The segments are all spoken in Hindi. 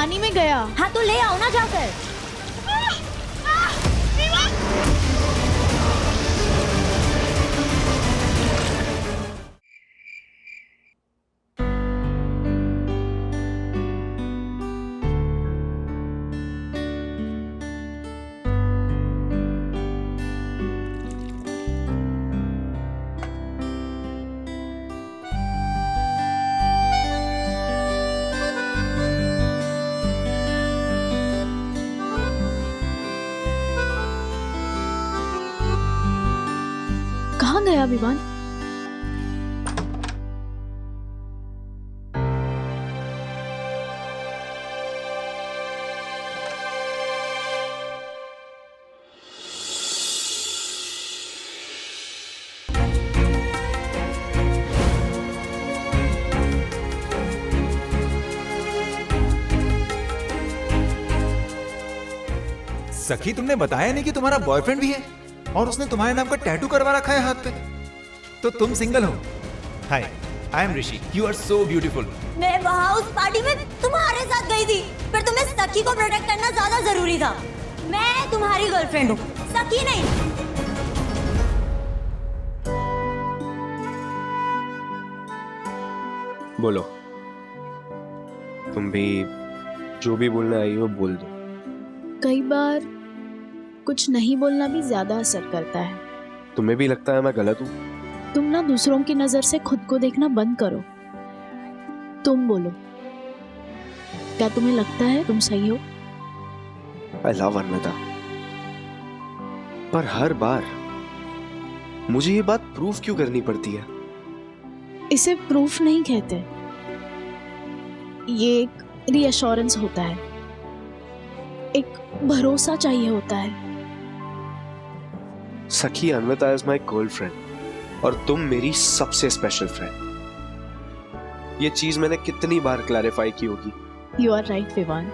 पानी में गया। हाँ तो ले आओ ना जाकर। कहाँ गया विवान? सखी, तुमने बताया नहीं कि तुम्हारा बॉयफ्रेंड भी है और उसने तुम्हारे नाम का टैटू करवा रखा है हाथ पे। तो तुम सिंगल हो? Hi, I am Rishi. You are so beautiful. मैं वहाँ उस पार्टी में तुम्हारे साथ गई थी, पर तुम्हें सखी को प्रोटेक्ट करना ज्यादा जरूरी था। मैं तुम्हारी गर्लफ्रेंड हूँ, सखी नहीं। बोलो, तुम भी जो भी बोलना आई हो बोल दो। कई बार कुछ नहीं बोलना भी ज्यादा असर करता है। तुम्हें भी लगता है मैं गलत हूँ? तुम ना दूसरों की नजर से खुद को देखना बंद करो। तुम बोलो, क्या तुम्हें लगता है तुम सही हो? आई लव अन्विता, पर हर बार मुझे ये बात प्रूफ क्यों करनी पड़ती है? इसे प्रूफ नहीं कहते, ये एक रीअश्योरेंस होता है, एक भरोसा चाहिए होता है। सखी, अन्विता इज माई गर्लफ्रेंड और तुम मेरी सबसे स्पेशल फ्रेंड। ये चीज मैंने कितनी बार क्लैरिफाई की होगी। You are right Vivaan,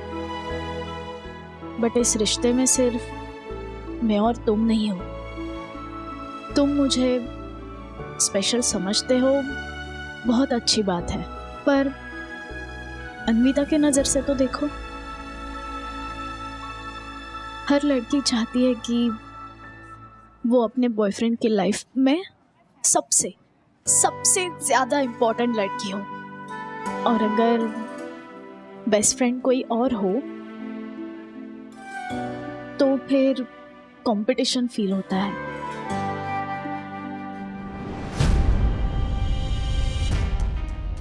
but इस रिश्ते में सिर्फ मैं और तुम नहीं हो। तुम मुझे स्पेशल समझते हो, बहुत अच्छी बात है, पर अन्विता की नजर से तो देखो। हर लड़की चाहती है कि वो अपने बॉयफ्रेंड की लाइफ में सबसे ज्यादा इम्पोर्टेंट लड़की हो, और अगर बेस्ट फ्रेंड कोई और हो तो फिर कंपटीशन फील होता है।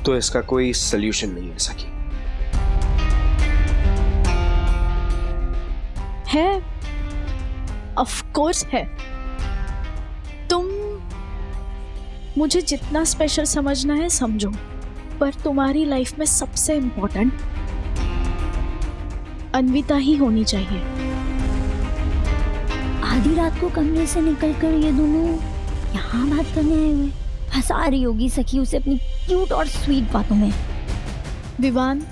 तो इसका कोई सल्यूशन नहीं है सखी? है, ऑफ कोर्स है। तुम मुझे जितना स्पेशल समझना है समझो, पर तुम्हारी लाइफ में सबसे इम्पोर्टेंट अन्विता ही होनी चाहिए। आधी रात को कमरे से निकलकर ये दोनों यहाँ बात करने आए हुए, हंसा रही होगी सखी उसे अपनी क्यूट और स्वीट बातों में। विवान,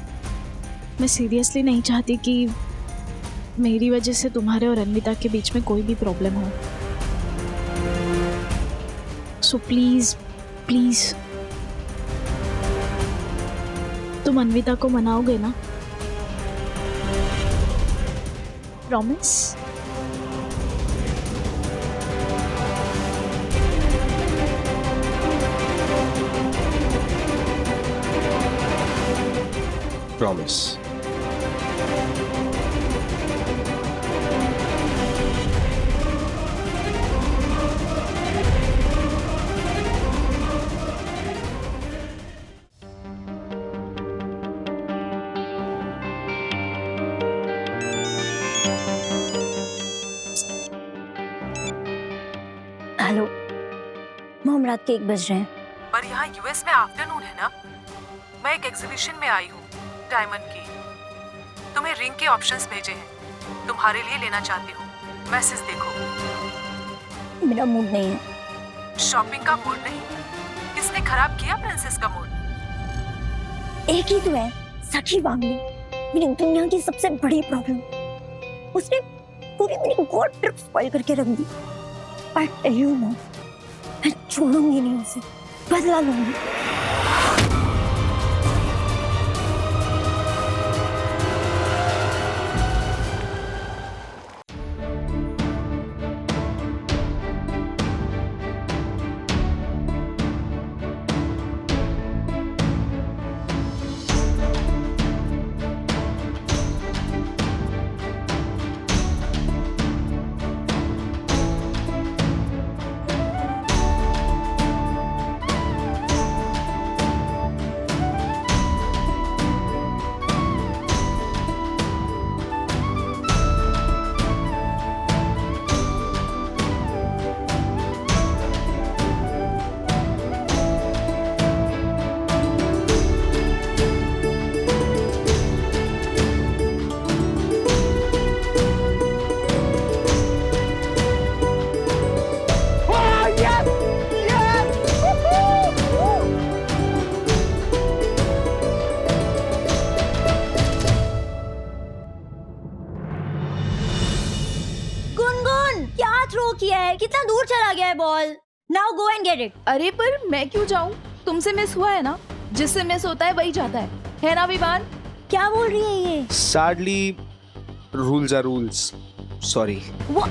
मैं सीरियसली नहीं चाहती कि मेरी वजह से तुम्हारे और अन्विता के बीच में कोई भी प्रॉब्लम हो। सो प्लीज प्लीज तुम अन्विता को मनाओगे ना? प्रॉमिस? प्रॉमिस। हेलो मॉम, रात के 1 बज रहे हैं। पर यहाँ यूएस में आफ्टरनून है ना। मैं एक एग्जीबिशन में आई हूँ डायमंड की। तुम्हें रिंग के ऑप्शंस भेजे हैं, तुम्हारे लिए लेना चाहती हूँ। मैसेज देखो। मेरा मूड नहीं है। शॉपिंग का मूड नहीं? किसने खराब किया प्रिंसेस का मूड? एक ही तो है, सखी वागली, मेरी दुनिया की सबसे बड़ी प्रॉब्लम। उसने पूरी मेरी गोल्ड ट्रिप स्पॉइल करके रख दी। I tell you मॉम, मैं छोड़ूंगी नहीं उसे, बदला लूंगी। आ गया है ball, now go and get it. अरे पर मैं क्यों जाऊं? तुमसे मिस हुआ है ना, जिससे मिस होता है वही जाता है ना विवान? क्या बोल रही है ये? Sadly rules are rules, sorry. वो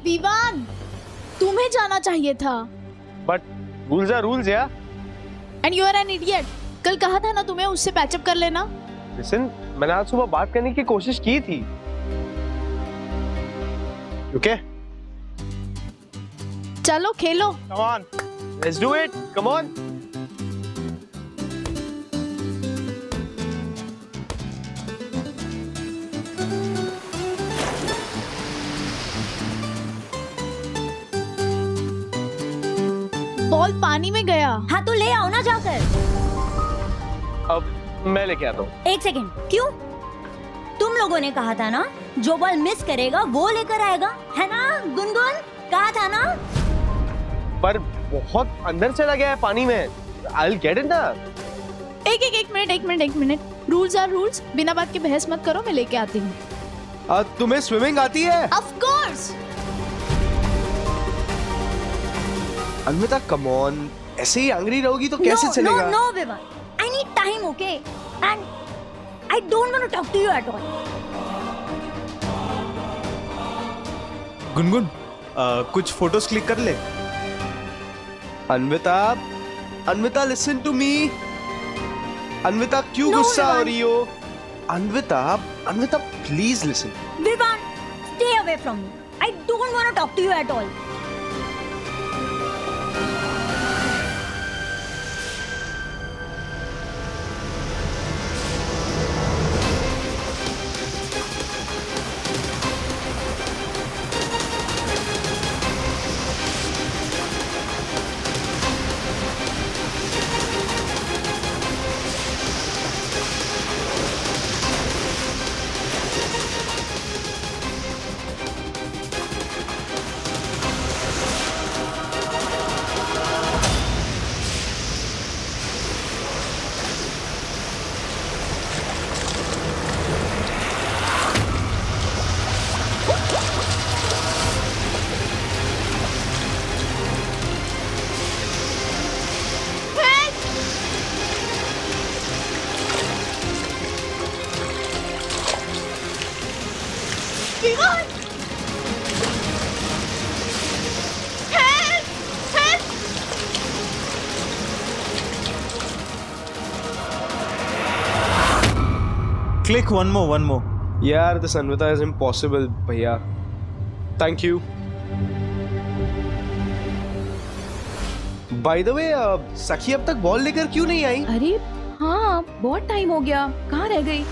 विवान, तुम्हें जाना चाहिए था। बट रूल्स आर रूल्स यार। And you are an idiot. कल कहा था ना तुम्हें उससे पैचअप कर लेना। लिसन, मैंने आज सुबह बात करने की कोशिश की थी। ओके, चलो खेलो। Come on, let's do it, come on. Ball पानी में गया। हाँ तो ले आओ ना जाकर। अब मैं लेके आता हूँ। एक सेकेंड, क्यों? तुम लोगों ने कहा था ना जो बॉल मिस करेगा वो लेकर आएगा, है ना गुनगुन? कहा था ना? पर बहुत अंदर चला गया है पानी में। I'll get it ना। एक मिनट। Rules are rules. बिना बात के बहस मत करो, मैं लेके आती हूँ। तुम्हें स्विमिंग आती है? Of course. Anvita come on, ऐसे ही एंग्री रहोगी तो कैसे चलेगा? No Vivaan, I need time, okay? And I don't want to talk to you at all. Gungun, कुछ फोटोज क्लिक कर ले। Anvita listen to me. Anvita क्यों No, गुस्सा हो विवान। रही हो? Anvita please listen. Vivaan, stay away from me. I don't want to talk to you at all. Vivaan, click one more. यार दिस अन्विता इज इम्पॉसिबल भैया। Thank you. By the way, सखी अब तक बॉल लेकर क्यों नहीं आई? अरे हाँ, बहुत टाइम हो गया, कहाँ रह गई?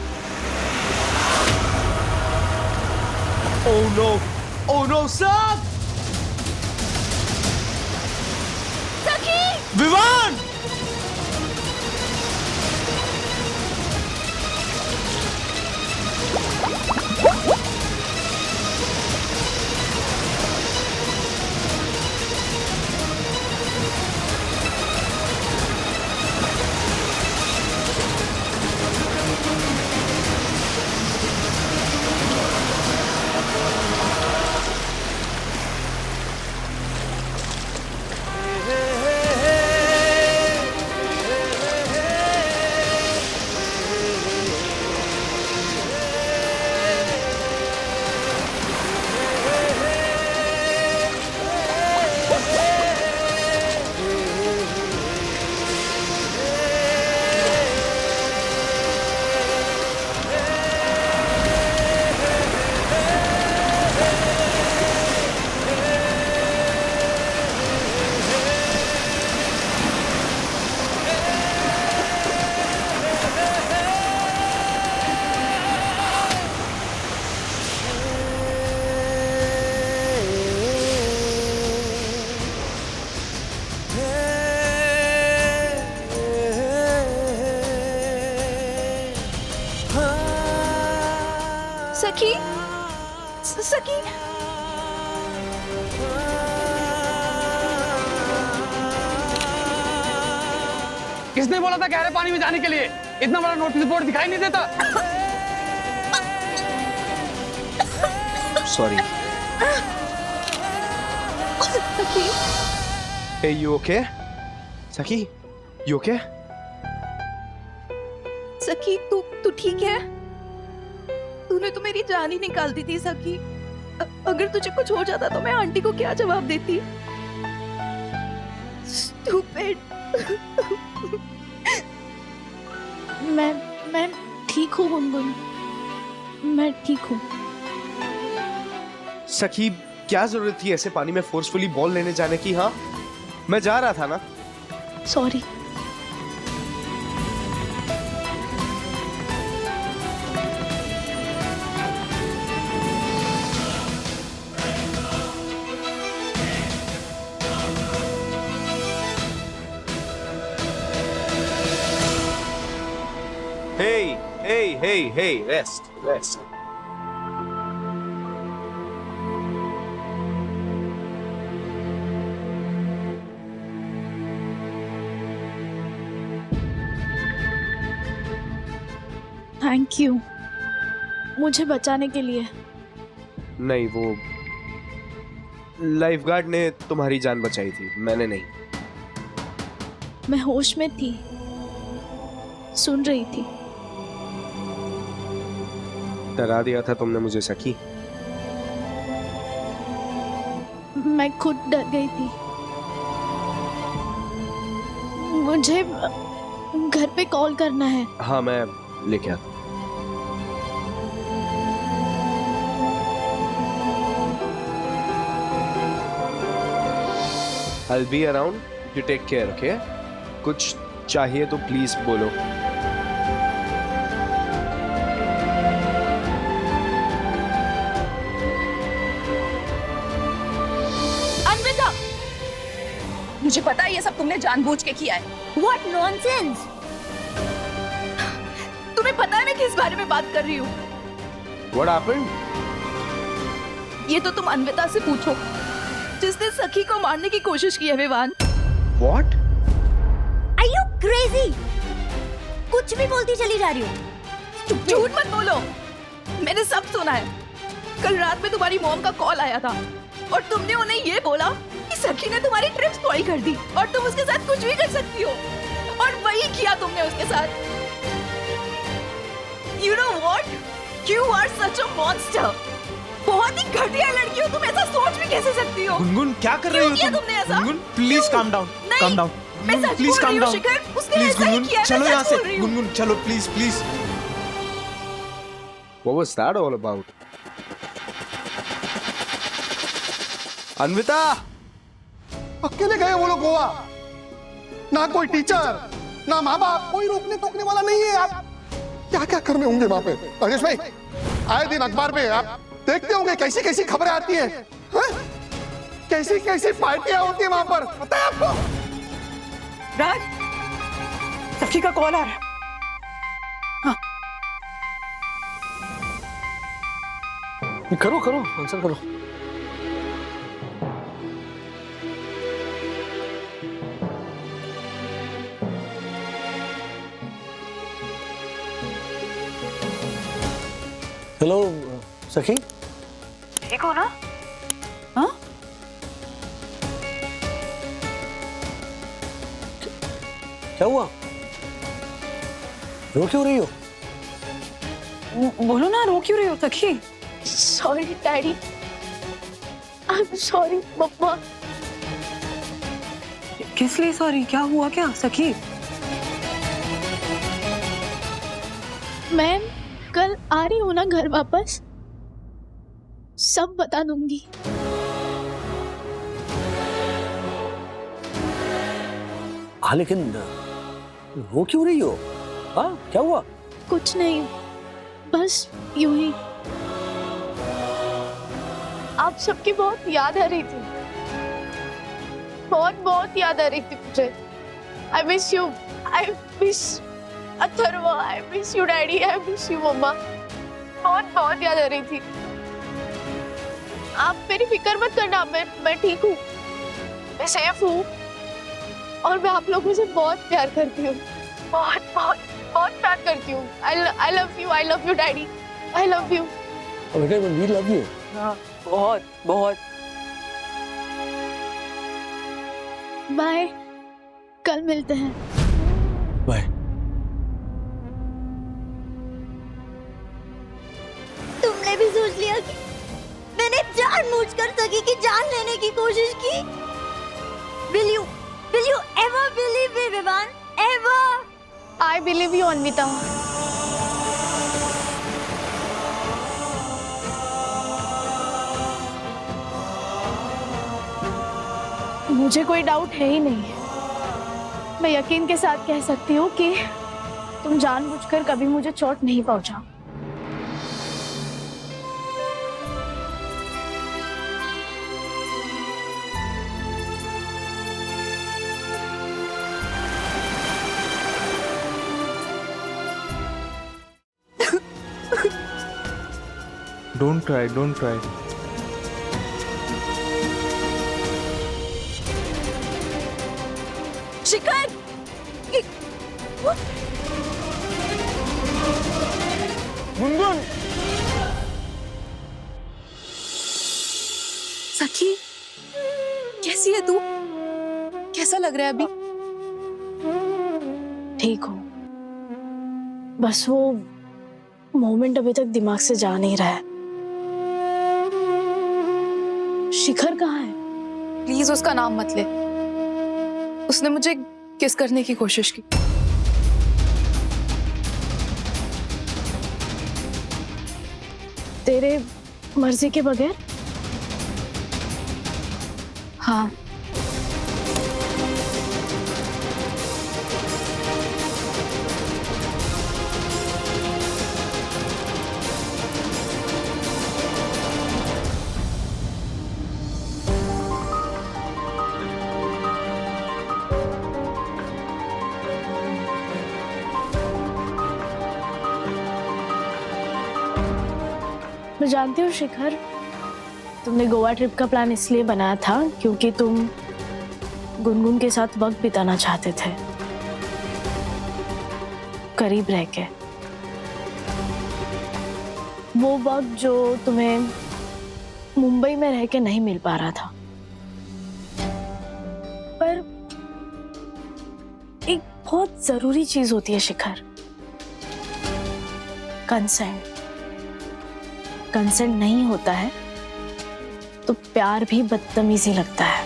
Oh no sir! Vivaan! Sakhi, Sakhi, किसने बोला था गहरे पानी में जाने के लिए? इतना बड़ा नोटिस बोर्ड दिखाई नहीं देता? सॉरी। सखी, Hey, you okay? सखी, you okay? सखी तू ठीक है? तूने तो मेरी जान ही निकाल दी थी सखी। अगर तुझे कुछ हो जाता तो मैं आंटी को क्या जवाब देती? Stupid. मैं ठीक हूँ गुनगुन, मैं ठीक हूँ। सखी, क्या जरूरत थी ऐसे पानी में फोर्सफुली बॉल लेने जाने की? हाँ, मैं जा रहा था ना। Sorry. Hey, rest. Thank you मुझे बचाने के लिए। नहीं, वो लाइफगार्ड ने तुम्हारी जान बचाई थी, मैंने नहीं। मैं होश में थी, सुन रही थी। डरा दिया था तुमने मुझे सखी। मैं खुद डर गई थी। मुझे घर पे कॉल करना है। हाँ, मैं लेके आता। I'll be around. You take care, okay? कुछ चाहिए तो प्लीज बोलो। अन्विता, मुझे पता है ये सब तुमने जानबूझ के किया है। What nonsense! तुम्हें पता है मैं किस बारे में बात कर रही हूँ? What happened? ये तो तुम अन्विता से पूछो, जिसने सखी को मारने की कोशिश की है। Vivaan, What? Are you crazy? कुछ भी बोलती चली जा रही हो। झूठ मत बोलो, मैंने सब सुना है। कल रात में तुम्हारी मॉम का कॉल आया था और तुमने उन्हें ये बोला कि सखी ने तुम्हारी ट्रिप स्पॉइल कर दी और तुम उसके साथ कुछ भी कर सकती हो, और वही किया तुमने उसके साथ। You know what? You are such a monster. बहुत ही घटिया लड़की हो तुम, ऐसा सोच भी कैसे सकती हो? गुनगुन क्या कर रही क्यों हो किया तुम? तुमने ऐसा? गुनगुन प्लीज क्यों? काम डाउन, नहीं, काम डाउन। मैं सच प्लीज बोल रही काम हूँ डाउन। शिखर, उसने प्लीज ऐसा ही गुनगुन किया, मैं चलो सच यहाँ से। बोल रही हूँ। गुनगुन चलो please please. What was that all about? Anvita! अकेले गए वो लोग गोवा, ना कोई टीचर ना माँ बाप, कोई रोकने टोकने वाला नहीं है। आप क्या क्या करने होंगे वहां पे? राजेश भाई, आए दिन अखबार पे आप देखते होंगे कैसी कैसी खबरें आती हैं, कैसी कैसी पार्टियां होती है वहां पर, पता है आपको? राज, सखी का कॉल आ रहा है। करो करो आंसर करो। हेलो सखी, ठीक हो ना? हाँ? क्या हुआ? रो क्यों रही हो? बोलो ना, रो क्यों रही हो Sakhi? Sorry daddy, I am sorry mamma. किस लिए सॉरी? क्या हुआ क्या सखी? मैं कल आ रही हूँ ना घर वापस, सब बता दूंगी। हाँ लेकिन रो क्यों रही हो? हाँ क्या हुआ? कुछ नहीं, बस यूं ही। आप सबकी बहुत याद आ रही थी, बहुत बहुत याद आ रही थी मुझे। I miss you, I miss Atharva, I miss you daddy, I miss you mamma. बहुत बहुत याद आ रही थी। आप मेरी फिक्र मत करना, मैं ठीक हूँ, मैं सेफ हूँ, और मैं आप लोगों से बहुत प्यार करती हूँ, बहुत बहुत। बहुत प्यार करती हूँ। I love you daddy, I love you। बेटे वी लव यू। हाँ, बहुत बहुत। बाय, कल मिलते हैं। बाय। तुमने भी सोच लिया कि मैंने जानबूझकर सखी की जान लेने की कोशिश की? Will you ever believe me, Vivaan? Ever? I believe you, Anvita. मुझे कोई डाउट है ही नहीं। मैं यकीन के साथ कह सकती हूँ कि तुम जानबूझकर कभी मुझे चोट नहीं पहुंचाओ। Don't cry, don't cry. शिखर! गुनगुन। सखी, कैसी है तू? कैसा लग रहा है अभी? ठीक हो, बस वो मोमेंट अभी तक दिमाग से जा नहीं रहा है। शिखर कहाँ है? प्लीज उसका नाम मत ले। उसने मुझे किस करने की कोशिश की। तेरे मर्जी के बगैर? हाँ, मैं जानती हूँ शिखर, तुमने गोवा ट्रिप का प्लान इसलिए बनाया था क्योंकि तुम गुनगुन के साथ वक्त बिताना चाहते थे, करीब रह के। वो वक्त जो तुम्हें मुंबई में रह के नहीं मिल पा रहा था। पर एक बहुत जरूरी चीज होती है शिखर, कंसेंट। कंसेंट नहीं होता है तो प्यार भी बदतमीजी लगता है।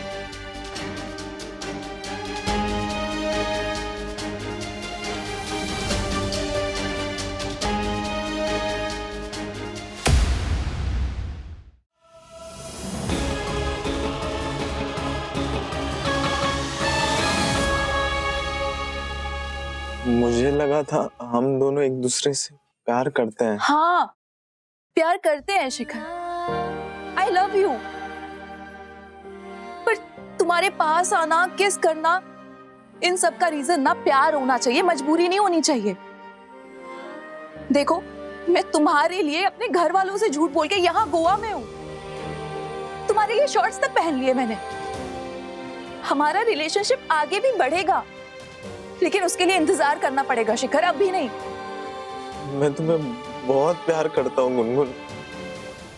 मुझे लगा था हम दोनों एक दूसरे से प्यार करते हैं। हाँ, प्यार करते हैं शिखर। I love you. पर तुम्हारे पास आना, किस करना, इन सब का रीजन ना प्यार होना चाहिए, मजबूरी नहीं होनी चाहिए। देखो, मैं तुम्हारे लिए अपने घर वालों से झूठ बोल के यहाँ गोवा में हूँ। तुम्हारे लिए शॉर्ट्स तक पहन लिए मैंने। हमारा रिलेशनशिप आगे भी बढ़ेगा, लेकिन उसके लिए इंतजार करना पड़ेगा शिखर, अभी नहीं। मैं तुम्हें बहुत प्यार करता हूँ गुनगुन,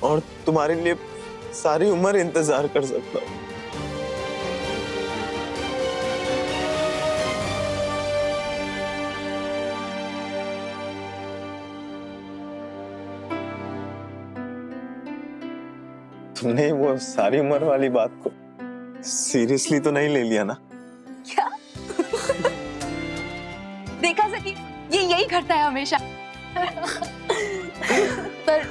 और तुम्हारे लिए सारी उम्र इंतजार कर सकता हूँ। तुमने वो सारी उम्र वाली बात को सीरियसली तो नहीं ले लिया ना? क्या? देखा सकी, ये यही करता है हमेशा। पर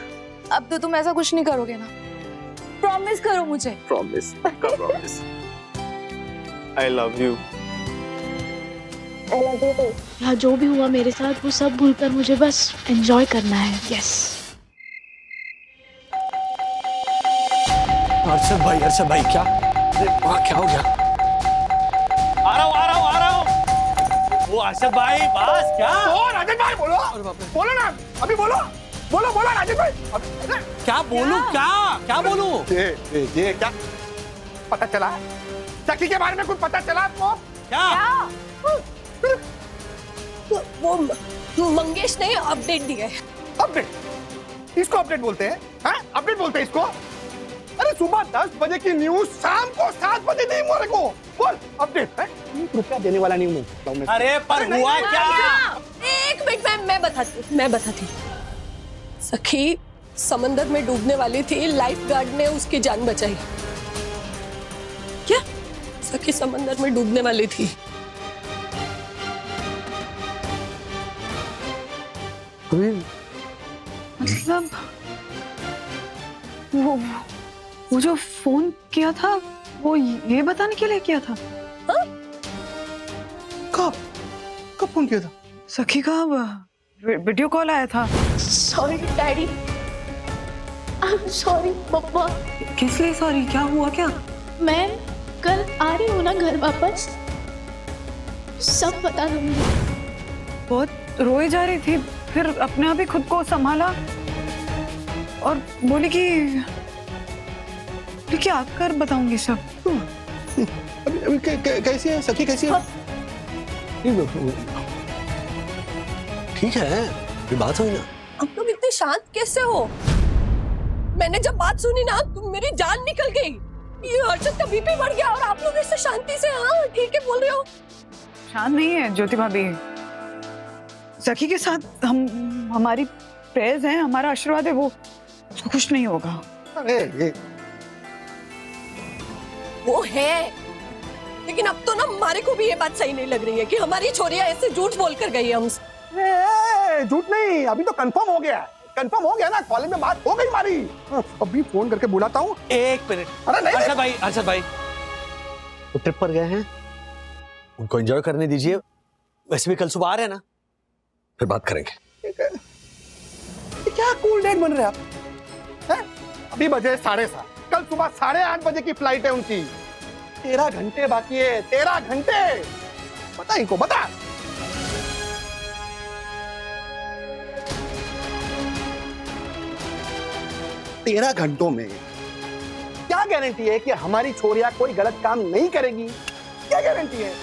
अब तो तुम ऐसा कुछ नहीं करोगे ना? प्रॉमिस करो मुझे। प्रॉमिस, पक्का प्रॉमिस। I love you. या जो भी हुआ मेरे साथ वो सब भूलकर मुझे बस एंजॉय करना है। यस। अर्षद भाई क्या? अरे वहाँ क्या हो गया? आ रहा हूँ। वो अर्षद भाई बस क्या? ओ राजेश भाई बोलो, बोलो ना, अभी बोलो राजेश भाई। क्या बोलूं? क्या बोलूं? ये क्या पता चला? सखी के बारे में कुछ पता चला आपको? क्या? मंगेश ने अपडेट दिया है। अपडेट? इसको अपडेट बोलते हैं? हाँ, अपडेट बोलते हैं इसको? अरे सुबह 10 बजे की न्यूज शाम को 7 बजे दी मेरे को। बोल अपडेट है? ₹1 देने वाला नहीं हूँ। अरे पर हुआ क्या? एक मिनट, मैं बताती हूँ। सखी समंदर में डूबने वाली थी, लाइफ गार्ड ने उसकी जान बचाई। क्या? सखी समंदर में डूबने वाली थी। मतलब वो जो फोन किया था वो ये बताने के लिए किया था? हाँ? कब फोन किया था? सखी का वीडियो कॉल आया था। Sorry daddy, I am sorry papa. किस लिए सॉरी? क्या हुआ क्या? मैं कल आ रही हूँ ना घर वापस, सब बता दूंगी। बहुत रोए जा रही थी, फिर अपने आप ही खुद को संभाला और बोली कि आकर बताऊंगी सब। अभी कैसी है सखी? कैसी है? ठीक है, ये बात हुई ना। आप लोग इतने शांत कैसे हो? मैंने जब बात सुनी ना तो मेरी जान निकल गई। ये हर्षद का बीपी बढ़ गया और आप लोग ऐसे शांति से हाँ ठीक है बोल रहे हो। शांत नहीं है ज्योति भाभी, सखी के साथ हमारी प्रेयर्स है, हमारा आशीर्वाद है, वो उसको कुछ नहीं होगा। अरे वो है, लेकिन अब तो ना हमारे को भी ये बात सही नहीं लग रही है कि हमारी छोरियां ऐसे झूठ बोल कर गई है हमसे। झूठ नहीं, अभी तो कंफर्म हो गया। कंफर्म हो गया ना, कॉलेज में बात हो गई हमारी। अभी फोन करके बुलाता हूँ। 1 मिनट। अरे नहीं, अर्षद भाई वो ट्रिप पर गए हैं, उनको एंजॉय करने दीजिए। वैसे भी कल सुबह आ रहे हैं ना, फिर बात करेंगे। क्या कूल डेट बन रहे हैं आप? हैं? अभी बजे 7:30, कल सुबह 8:30 बजे की फ्लाइट है उनकी। 13 घंटे बाकी है, 13 घंटे। बता इनको, बता। 13 घंटों में क्या गारंटी है कि हमारी छोरियां कोई गलत काम नहीं करेगी? क्या गारंटी है?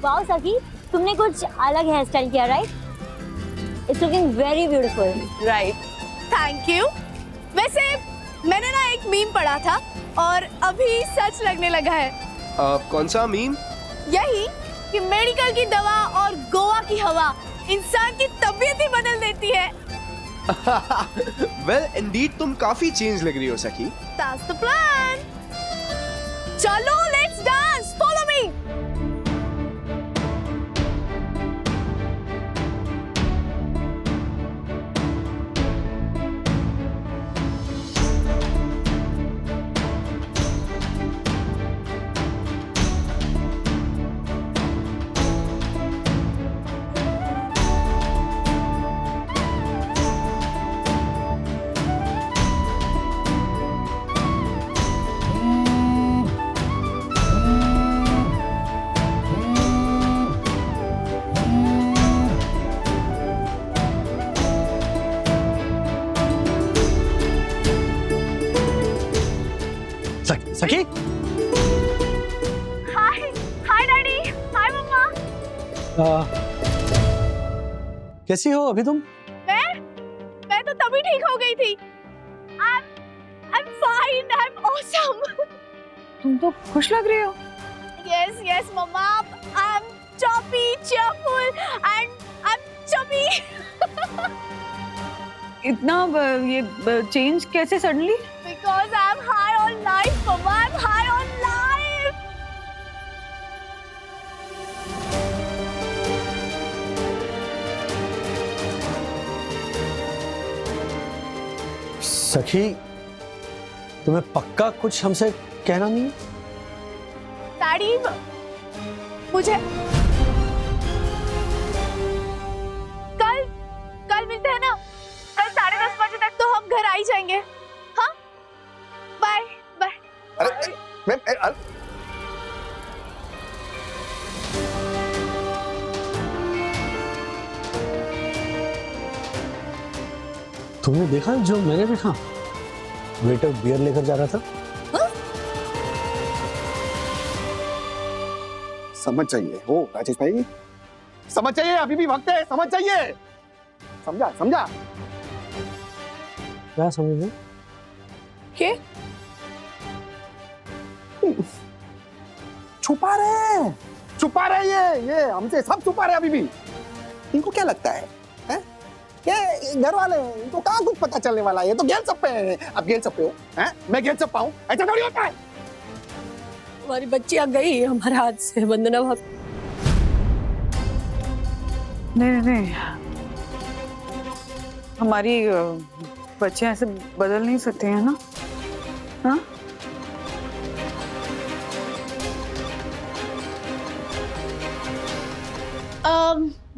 वाओ सखी, तुमने कुछ अलग हेयर स्टाइल किया, right? It's looking very beautiful. Right, thank you. वैसे मैंने ना एक मीम पढ़ा था और अभी सच लगने लगा है। कौन सा मीम? यही कि मेडिकल की दवा और गोवा की हवा इंसान की तबीयत ही बदल देती है। वेल इंडीड तुम काफी चेंज लग रही हो सखी। That's the plan. चलो लेट्स डांस, फॉलो मी। सखी, हाय डैडी, हाय मम्मा। कैसी हो अभी तुम? मैं तो तभी ठीक हो गई थी। I'm fine, I'm awesome. तुम तो खुश लग रही हो। Yes, mamma. I'm choppy, cheerful and I'm chubby. इतना ये चेंज कैसे suddenly? Because I'm high on life, Mama. I'm high on life. सखी, तुम्हें पक्का कुछ हमसे कहना नहीं? डैडी, मुझे कल मिलते हैं ना? कल 10:30 बजे तक तो हम घर आ ही जाएंगे। हाँ, बाय बाय। अरे मैं तुमने देखा जो मैंने देखा? वेटर बियर लेकर जा रहा था। समझ चाहिए हो राजेश भाई, समझ चाहिए, अभी भी वक्त है, समझ चाहिए। समझा समझा? क्या समझे? क्या? छुपा रहे ये हमसे सब छुपा रहे अभी भी। इनको क्या लगता है, हैं? ये घर वाले, इनको कहाँ कुछ पता चलने वाला है? ये तो गेल सप्पे हैं। अब गेल सप्पे हो, हैं? मैं गेल सप्पा हूँ, ऐसा थोड़ी होता है। हमारी बच्चियां गई हमारे हाथ से, वंदना भाभी। नहीं, हमारी बच्चे ऐसे बदल नहीं सकते हैं ना? हाँ?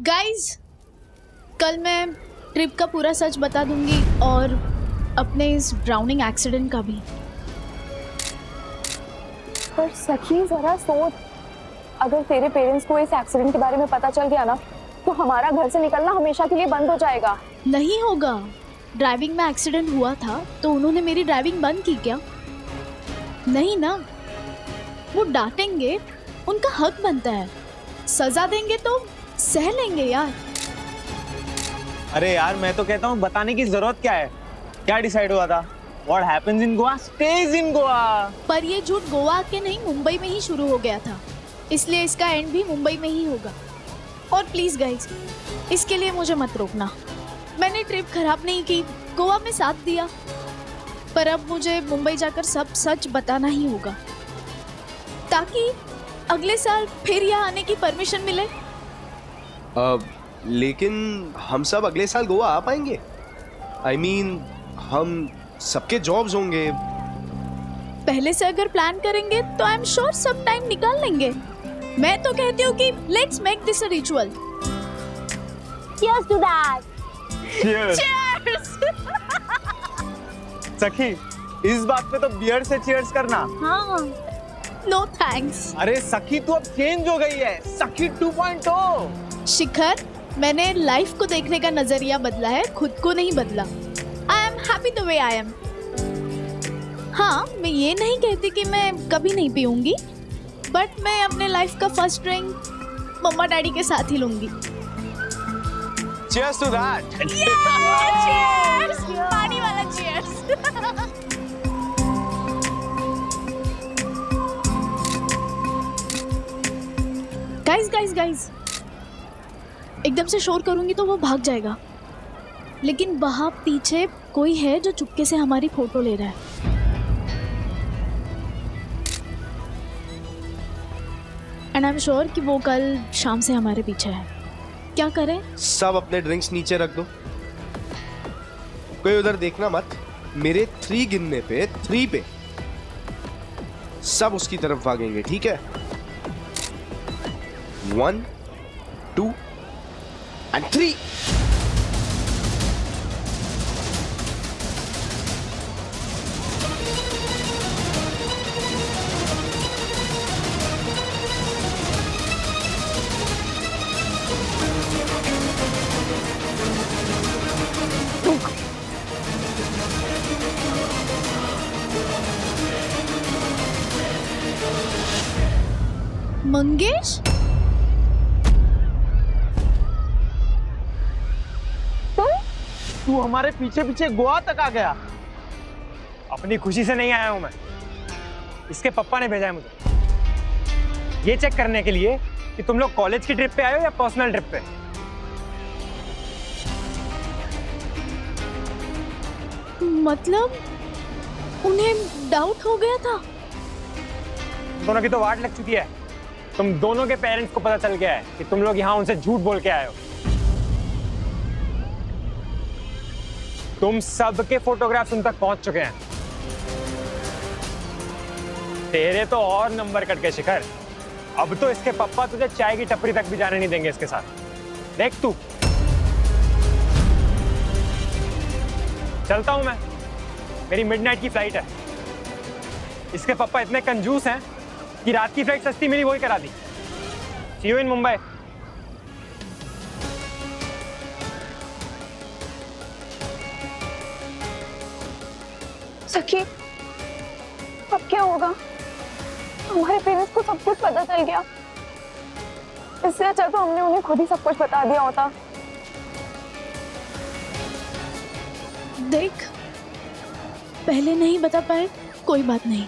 गाइस, कल मैं ट्रिप का पूरा सच बता दूंगी और अपने इस ड्राउनिंग एक्सीडेंट का भी। पर सखी जरा सोच, अगर तेरे पेरेंट्स को इस एक्सीडेंट के बारे में पता चल गया ना तो हमारा घर से निकलना हमेशा के लिए बंद हो जाएगा। नहीं होगा। ड्राइविंग में एक्सीडेंट हुआ था तो उन्होंने मेरी ड्राइविंग बंद की क्या? नहीं ना, वो डांटेंगे, उनका हक बनता है। सजा देंगे तो सह लेंगे यार। अरे यार, मैं तो कहता हूँ बताने की जरूरत क्या है? क्या डिसाइड हुआ था? What happens in Goa stays in Goa। पर ये झूठ गोवा के नहीं, मुंबई में ही शुरू हो गया था, इसलिए इसका एंड भी मुंबई में ही होगा। और प्लीज गाइस, इसके लिए मुझे मत रोकना। मैंने ट्रिप खराब नहीं की, गोवा में साथ दिया, पर अब मुझे मुंबई जाकर सब सच बताना ही होगा ताकि अगले साल फिर यहाँ आने की परमिशन मिले। लेकिन हम सब अगले साल गोवा आ पाएंगे? I mean, हम सबके जॉब्स होंगे। पहले से अगर प्लान करेंगे तो आई एम श्योर सब टाइम निकाल लेंगे। मैं तो कहती हूँ कि let's make this a ritual. Cheers to that। Cheers। Cheers। सखी, इस बात पे तो बियर से चीयर्स करना। हाँ। No thanks. अरे सखी, तू अब चेंज हो गई है, सखी 2.0। शिखर, मैंने लाइफ को देखने का नजरिया बदला है, खुद को नहीं बदला। I am happy the way I am. हाँ, मैं ये नहीं कहती कि मैं कभी नहीं पीऊंगी, बट मैं अपने लाइफ का फर्स्ट ड्रिंक मम्मा डैडी के साथ ही लूंगी। Cheers to that। Cheers! पानी वाला cheers! गाइस, एकदम से शोर करूंगी तो वो भाग जाएगा, लेकिन वहां पीछे कोई है जो चुपके से हमारी फोटो ले रहा है। एंड आई एम श्योर कि वो कल शाम से हमारे पीछे है। क्या करें? सब अपने ड्रिंक्स नीचे रख दो, कोई उधर देखना मत। मेरे 3 गिनने पे 3 पे सब उसकी तरफ भागेंगे, ठीक है? 1 2 and 3। मंगेश, तू हमारे पीछे पीछे गोवा तक आ गया। अपनी खुशी से नहीं आया हूं मैं, इसके पापा ने भेजा है मुझे ये चेक करने के लिए कि तुम लोग कॉलेज की ट्रिप पे आए हो या पर्सनल ट्रिप पे। मतलब उन्हें डाउट हो गया था। दोनों की तो वाट लग चुकी है। तुम दोनों के पेरेंट्स को पता चल गया है कि तुम लोग यहाँ उनसे झूठ बोल के आए हो। तुम सब के फोटोग्राफ्स उन तक पहुंच चुके हैं। तेरे तो और नंबर कट गए शिखर। अब तो इसके पप्पा तुझे चाय की टपरी तक भी जाने नहीं देंगे इसके साथ। देख तू। चलता हूं मैं, मेरी मिडनाइट की फ्लाइट है। इसके पापा इतने कंजूस हैं कि रात की फ्लाइट सस्ती मिली वही करा दी। सी यू इन मुंबई। सखी, अब क्या होगा? हमारे पेरेंट्स को सब कुछ पता चल गया। इससे अच्छा तो हमने उन्हें खुद ही सब कुछ बता दिया होता। देख, पहले नहीं बता पाए कोई बात नहीं,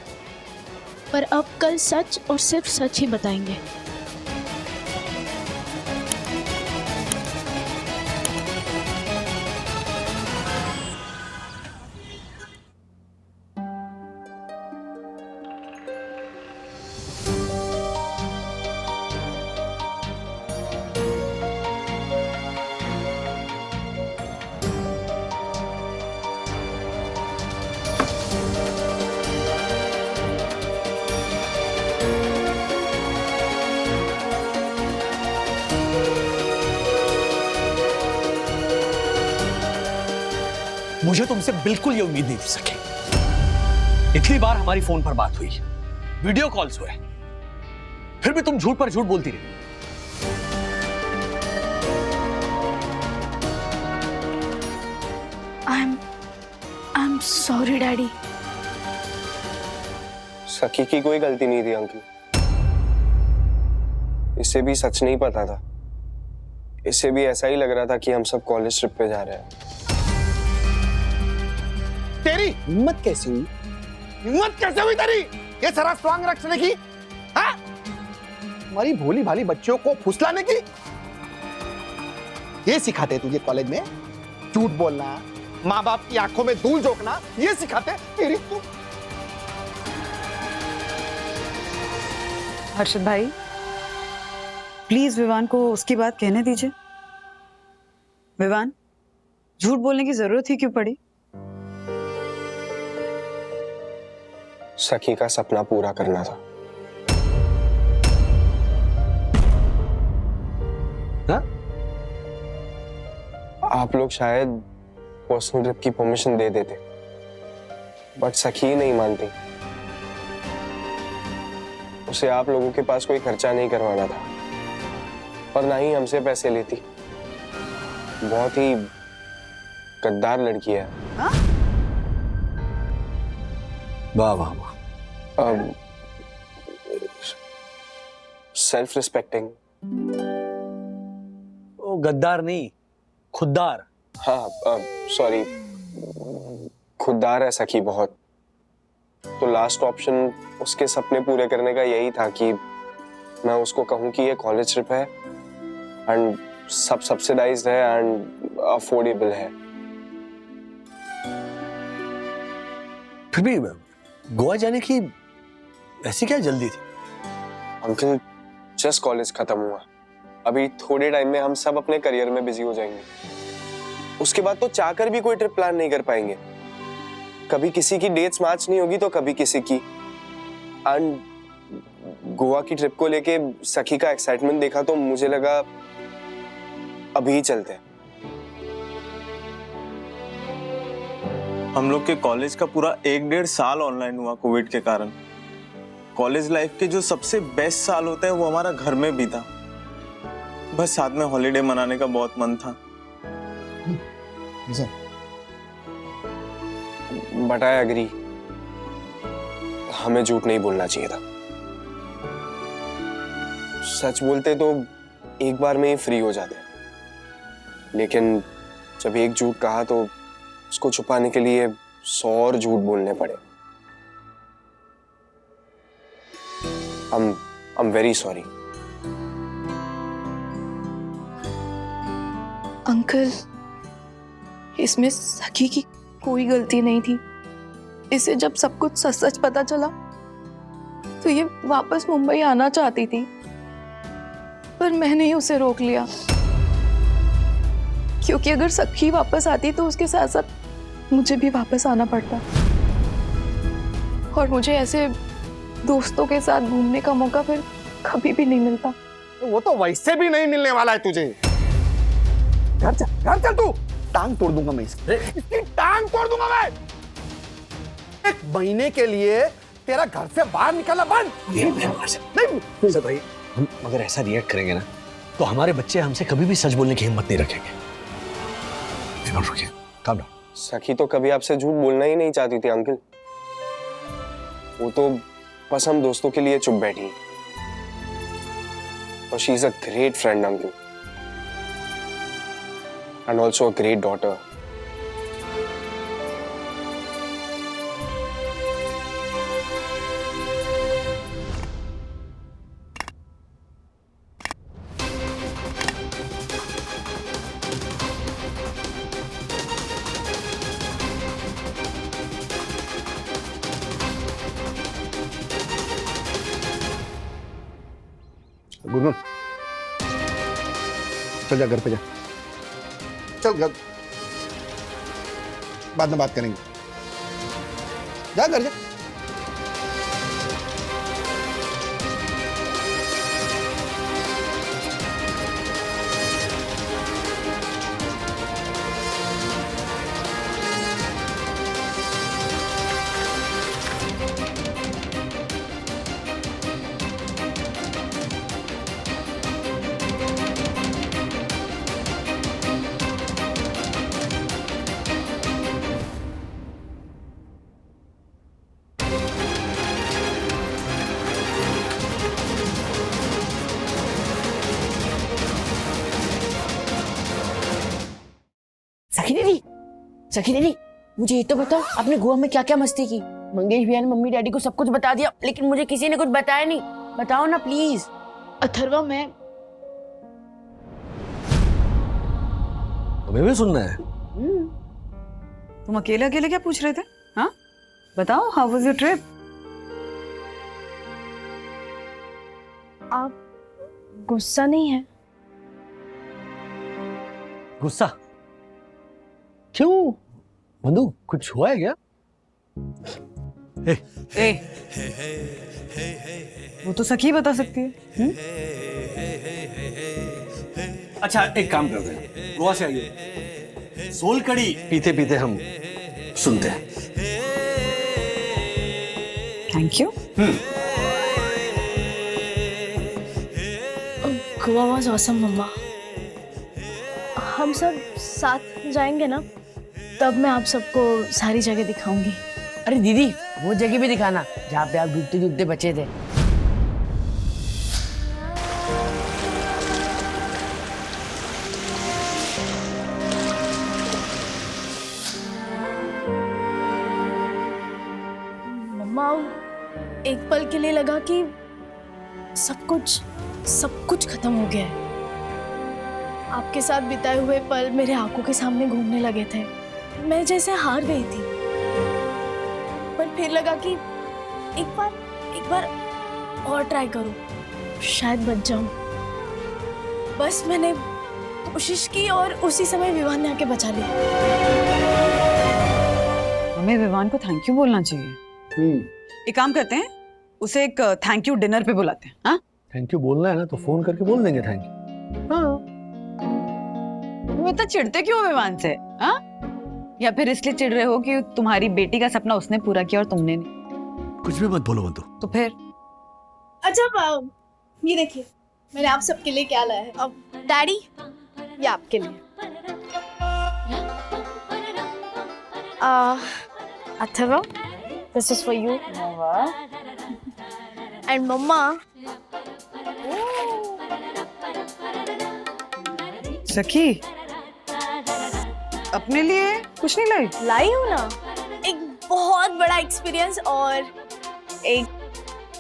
पर अब कल सच और सिर्फ सच ही बताएंगे। मुझे तुमसे बिल्कुल ये उम्मीद नहीं थी सके। इतनी बार हमारी फोन पर बात हुई, वीडियो कॉल्स हुए, फिर भी तुम झूठ पर झूठ बोलती रही। आई एम सॉरी डैडी। सखी की कोई गलती नहीं थी अंकल। इसे भी सच नहीं पता था। इसे भी ऐसा ही लग रहा था कि हम सब कॉलेज ट्रिप पे जा रहे हैं। तेरी हिम्मत कैसे हुई? हिम्मत कैसे हुई तेरी ये सारा स्वांग रखने की? हाँ? हमारी भोली भाली बच्चों को फुसलाने की? ये सिखाते तुझे कॉलेज में? झूठ बोलना, माँ बाप की आंखों में धूल झोंकना, ये सिखाते तेरी तू? हर्षद भाई, प्लीज विवान को उसकी बात कहने दीजिए। विवान, झूठ बोलने की जरूरत ही क्यों पड़ी? सखी का सपना पूरा करना था। हाँ? आप लोग शायद पर्सनल ट्रिप की परमिशन दे देते, बट सखी ही नहीं मानती। उसे आप लोगों के पास कोई खर्चा नहीं करवाना था, और ना ही हमसे पैसे लेती। बहुत ही गद्दार लड़की है। हाँ? वाह वाह वाह। Self respecting. ओ गद्दार नहीं, खुददार। हाँ, सॉरी, खुददार है सखी बहुत। तो लास्ट ऑप्शन उसके सपने पूरे करने का यही था कि मैं उसको कहूँ कि ये कॉलेज ट्रिप है एंड सब सब्सिडाइज्ड है एंड अफोर्डेबल है। फिर भी गोवा जाने की ऐसी क्या जल्दी थी? अंकल, जस्ट कॉलेज खत्म हुआ, अभी थोड़े टाइम में हम सब अपने करियर में बिजी हो जाएंगे। उसके बाद तो चाहकर भी कोई ट्रिप प्लान नहीं कर पाएंगे। कभी किसी की डेट्स मैच नहीं होगी तो कभी किसी की। एंड गोवा की ट्रिप को लेके सखी का एक्साइटमेंट देखा तो मुझे लगा अभी ही चलते हैं। हम लोग के कॉलेज का पूरा 1-1.5 साल ऑनलाइन हुआ कोविड के कारण। कॉलेज लाइफ के जो सबसे बेस्ट साल होते हैं वो हमारा घर में बीता। बस साथ में हॉलीडे मनाने का बहुत मन था। बट आई एग्री, हमें झूठ नहीं बोलना चाहिए था। सच बोलते तो एक बार में ही फ्री हो जाते, लेकिन जब एक झूठ कहा तो उसको छुपाने के लिए 100 और झूठ बोलने पड़े। I'm very sorry. अंकल, इसमें सखी की कोई गलती नहीं थी। इसे जब सब कुछ सच सच पता चला तो ये वापस मुंबई आना चाहती थी, पर मैंने ही उसे रोक लिया। क्योंकि अगर सखी वापस आती तो उसके साथ साथ मुझे भी वापस आना पड़ता, और मुझे ऐसे दोस्तों के साथ घूमने का मौका फिर कभी भी नहीं मिलता। वो तो वैसे भी नहीं मिलने वाला है तुझे। घर चल तू, टांग तोड़ दूंगा मैं इसकी टांग तोड़ दूंगा मैं। 1 महीने के लिए तेरा घर से बाहर निकलना बंद। नहीं भाई, हम अगर ऐसा रिएक्ट करेंगे ना तो हमारे बच्चे हमसे कभी भी सच बोलने की हिम्मत नहीं रखेंगे। Calm down. सखी तो कभी आपसे झूठ बोलना ही नहीं चाहती थी अंकल। वो तो बस हम दोस्तों के लिए चुप बैठी, और she is a great friend uncle, and also a great daughter. Gungun चल जा घर पे जा, चल घर, बाद में बात करेंगे। जा घर जा। सखी दीदी, मुझे ये तो बताओ, आपने गोवा में क्या क्या मस्ती की? मंगेश भैया ने मम्मी डैडी को सब कुछ बता दिया, लेकिन मुझे किसी ने कुछ बताया नहीं। बताओ ना प्लीज। अथर्वा, मैं तुम्हें भी सुनना है? तुम अकेले अकेले क्या पूछ रहे थे? हाँ बताओ, हाउ वाज योर ट्रिप? आप गुस्सा नहीं है? गुस्सा क्यों? बंधु, कुछ हुआ है क्या? ए, वो तो सखी बता सकती है। अच्छा, एक काम करते हैं, गोवा से आइए, सोल कड़ी पीते पीते हम सुनते हैं। Thank you. Goa was awesome mamma. हम सब साथ जाएंगे ना, तब मैं आप सबको सारी जगह दिखाऊंगी। अरे दीदी, वो जगह भी दिखाना जहाँ पे आप डूबते डूबते बचे थे। मम्मा, एक पल के लिए लगा कि सब कुछ खत्म हो गया है। आपके साथ बिताए हुए पल मेरे आंखों के सामने घूमने लगे थे। मैं जैसे हार गई थी, पर फिर लगा कि एक बार और ट्राई करूं, शायद बच जाऊं। बस मैंने कोशिश की और उसी समय विवान ने आके बचा लिया। हमें विवान को थैंक यू बोलना चाहिए। एक काम करते हैं, उसे एक थैंक यू डिनर पे बुलाते हैं। हाँ, थैंक यू बोलना है ना तो फोन करके बोल देंगे थैंक यू। हाँ, तुम इतना चिढ़ते क्यों विवान से? हाँ, या फिर इसलिए चिढ़ रहे हो कि तुम्हारी बेटी का सपना उसने पूरा किया और तुमने नहीं? कुछ भी मत बोलो बंधु। तो फिर अच्छा, ये देखिए मैंने आप सबके लिए क्या लाया है। अब डैडी, ये आपके लिए। Atharva, this is for you. And mamma, Sakhi अपने लिए कुछ नहीं लाई हूँ ना। एक बहुत बड़ा एक्सपीरियंस और एक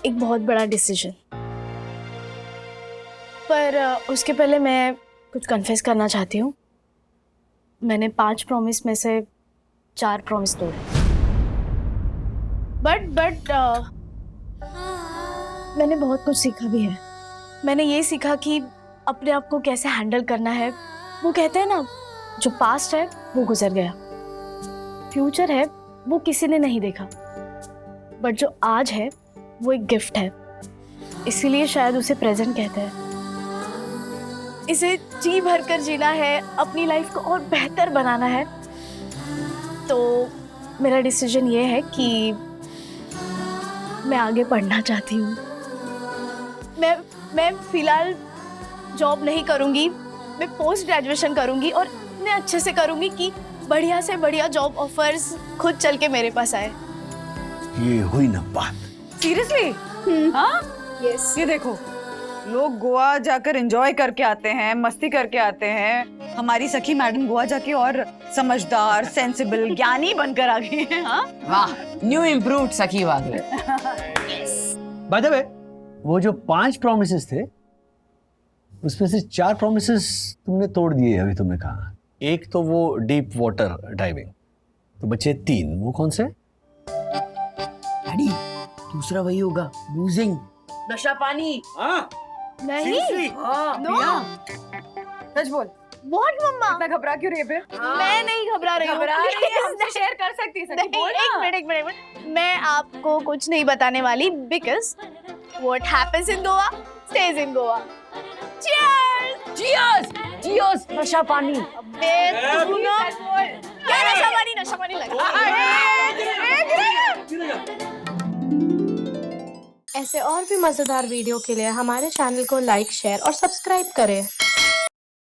बहुत बड़ा डिसीजन। पर उसके पहले मैं कुछ कन्फेस करना चाहती हूँ। मैंने 5 प्रॉमिस में से 4 प्रॉमिस तोड़े। बट मैंने बहुत कुछ सीखा भी है। मैंने ये सीखा कि अपने आप को कैसे हैंडल करना है। वो कहते हैं ना, जो पास्ट है वो गुजर गया, फ्यूचर है वो किसी ने नहीं देखा, बट जो आज है वो एक गिफ्ट है, इसीलिए शायद उसे प्रेजेंट कहते हैं। इसे जी भर कर जीना है, अपनी लाइफ को और बेहतर बनाना है। तो मेरा डिसीजन ये है कि मैं आगे पढ़ना चाहती हूँ। मैं फिलहाल जॉब नहीं करूँगी, मैं पोस्ट ग्रेजुएशन करूँगी और इतने अच्छे से करूँगी कि बढ़िया से बढ़िया जॉब ऑफर्स खुद चल के मेरे पास आए। ये हुई ना बात। सीरियसली? हाँ? यस। ये देखो, लोग गोवा जाकर एंजॉय करके आते हैं, मस्ती करके आते हैं। हमारी सखी मैडम गोवा जाके और समझदार, सेंसिबल, ज्ञानी बनकर आ गई हैं। हाँ? वाह, न्यू इम्प्रूव्ड सखी वागले। बाय द वे, वो जो 5 प्रॉमिसेस थे उसमें से 4 प्रॉमिसेस तुमने तोड़ दिए। अभी तुमने कहा एक तो वो डीप वाटर डाइविंग, तो बचे 3। वो कौन से? डैडी, दूसरा वही होगा, लूजिंग, नशा पानी। हाँ? नहीं, नो। सच बोल। व्हाट मम्मा? इतना घबरा क्यों रही है फिर? मैं नहीं घबरा रही हूँ। हमसे शेयर कर सकती है सखी, बोल ना। एक मिनट। मैं आपको कुछ नहीं बताने वाली, because what happens in Goa stage in Goa. Cheers! Cheers! Cheers! नशा पानी। अबे तू ना क्या नशा पानी लगा। ऐसे और भी मजेदार वीडियो के लिए हमारे चैनल को लाइक, शेयर और सब्सक्राइब करें।